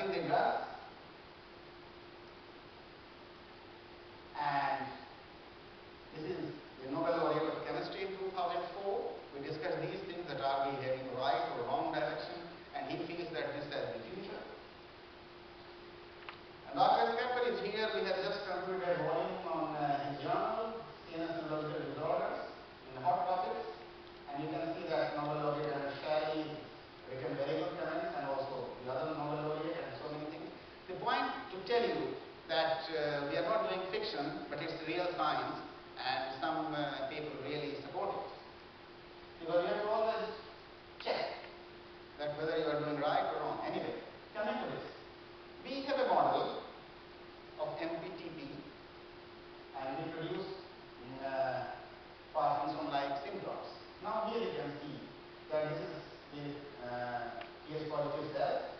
measuring the drugs, and this is the Nobel laureate of chemistry in 2004. We discussed these things, that are we heading right or wrong direction, and he feels that this has the future. And Dr. Kepper is here. We have just concluded a volume on his journal, CNS Neurological Disorders, in hot topics, and you can see that Nobel laureate and Shelley written very good comments, and also the other Nobel laureate, and so many things. The point to tell you that we are not doing fiction, but it's real science, and some people really support it. Because you have to always check that whether you are doing right or wrong. Anyway, coming to this, we have a model of MPTP, and we produce Parkinson-like symptoms. Now here you can see that this is the PS positive cell,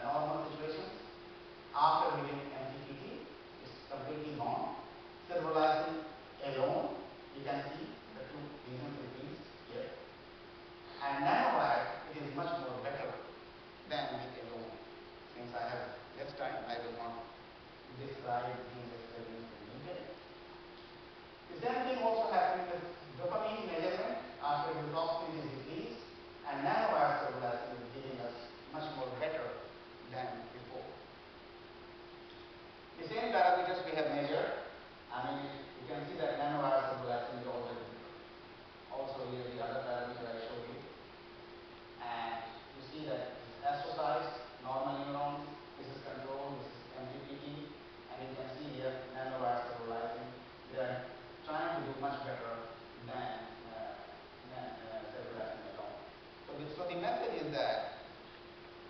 normal situation. After giving MPTP, it's completely gone. Cerebralizing alone, you can see the two lesions increased here. And nanowired, it is much more better than the alone. Since I have less time, I will not describe these experiments in detail. The same thing also happened with dopamine measurement after digoxin is decreased, and nanowire cerebralizing is giving us much more better than before. The same parameters we have measured. I mean, you can see that nanowire cerebralizing is already different. Also here the other parameter I showed you. And you see that this is astrocytes, normal neurons, this is control, this is MPTP, and you can see here nanowire cerebralizing. They are trying to do much better than cerebralizing alone. So the message is that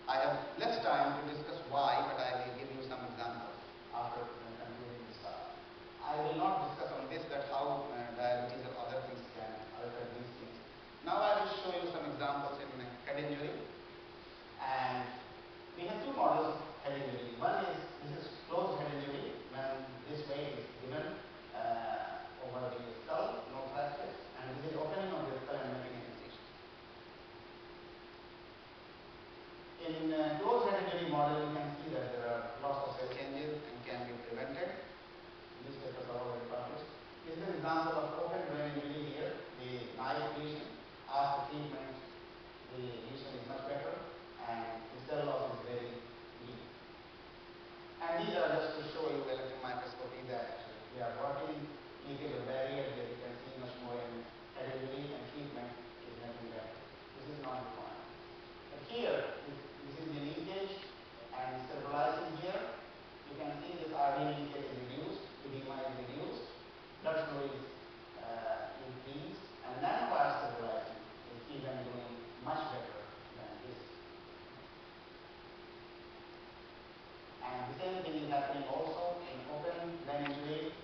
I have less time to discuss why, but I will give you some examples after concluding this talk. I will not discuss on this that how diabetes or other things can alter these things. Now I will show you some examples in head injury. And we have two models of head injury. One is, this is closed head injury, when this weight is given over the skull, no fractures, and this is opening of the skull and making a incision. In closed head injury model, you can see that there are lots of cell changes and can be prevented. These papers are already published. This is an example of open brain injury here, the knife lesion. After treatment, the lesion is much better, and the cell loss is very deep. And these are just to show you electron microscopy that we are working, leakage of barrier that you can see much more in head injury, and treatment is making better. This is not the point. But here, this is the leakage and cerebralizing here. You can see this RD leakage is reduced, edema is reduced, blood flow is increased, and nanowire cerebralizing is even doing much better than this. And the same thing is happening also in open brain injury,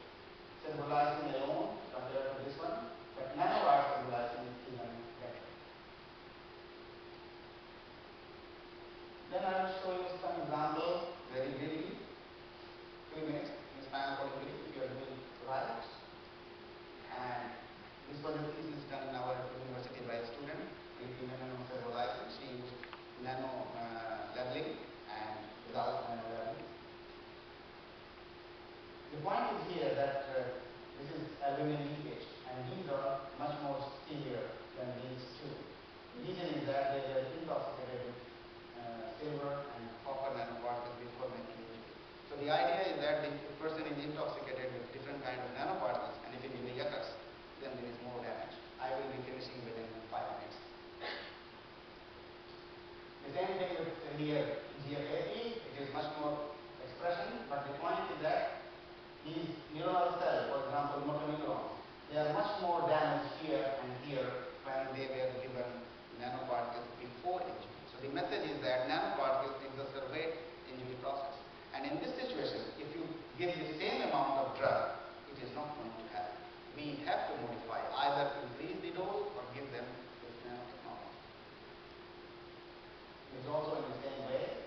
cerebralizing alone compared to this one, but nanowire cerebralizing is even better. Then I will show you some examples very briefly. 2 minutes in spinal cord injury if you are doing right. And this was a thesis done in our university by a student with nanocerebralizing. She used nano leveling and without nano leveling. The point is here that this is albumin leakage, and these are much more severe than these two. The reason is that they were intoxicated with silver and copper nanoparticles before making injury. So the idea is that the person is intoxicated with different kind of nanoparticles, and if it occurs, then there is more damage. I will be finishing within 5 minutes. The same thing with here GFAP. It is much more expression, but the point is that these neuronal cells, for example motor neurons, they are much more damaged here and here when they were given nanoparticles before injury. So the message is that nanoparticles exacerbate injury process. And in this situation, if you give the same amount of drug, it is not going to happen. We have to modify, either increase the dose or give them with nanotechnology. It is also in the same way.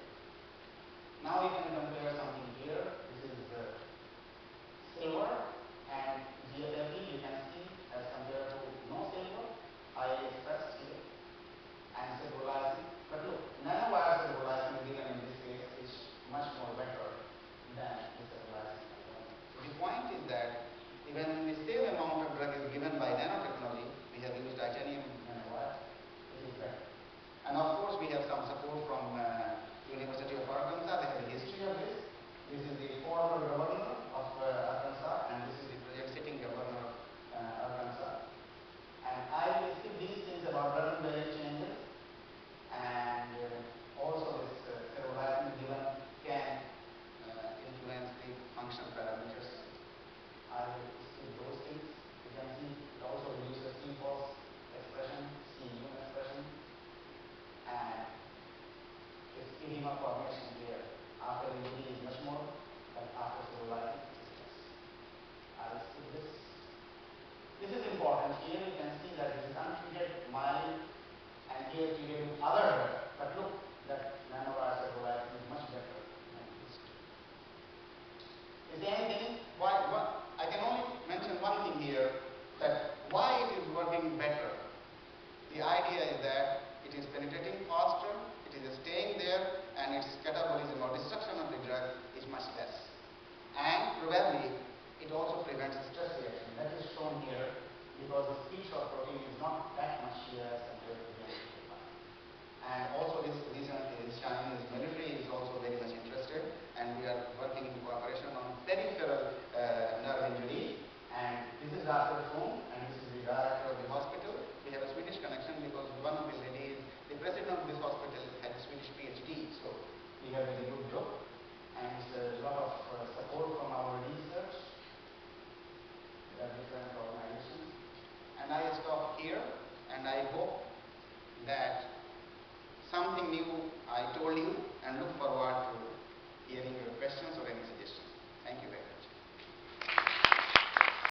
Now you can compare something here. This is silver and GFAP. You can see as compared to no silver, highly expressed here, and cerebralizing. But look, nanowire cerebralizing given in this case we have some support from University of Arkansas. They have a history of this. This is the former governor of Arkansas, and this is the present sitting governor of Arkansas. And I will skip these things about blood-brain changes, and also this cerulite given can influence the function parameters. I will skip those things. You can see it also reduces C-pulse expression, C-immune expression, and its edema formation here after UV is much more, but after cerulite is less. I will skip this. This is important. Here you can see that this is untreated, mild, and here treated with other drug. But look, that nanowired cerulite is much better than this. Is there anything? Why? I can only mention one thing here, that why it is working better. The idea is that it is penetrating faster, it is staying there, and its catabolism or destruction of the drug is much less. And probably it also prevents stress reaction. That is shown here because the speech of protein is not that much here as compared to the antibiotic. And also this Chinese military is also very much interested, and we are working in cooperation on peripheral nerve injury. And this is Dr. Fung, and this is the director of the hospital. We have a Swedish connection because one of the ladies, the president of this hospital, had a Swedish PhD, so we have a very good group, and a lot of support from our research. There are different organizations. And I stop here, and I hope that something new I told you, and look forward to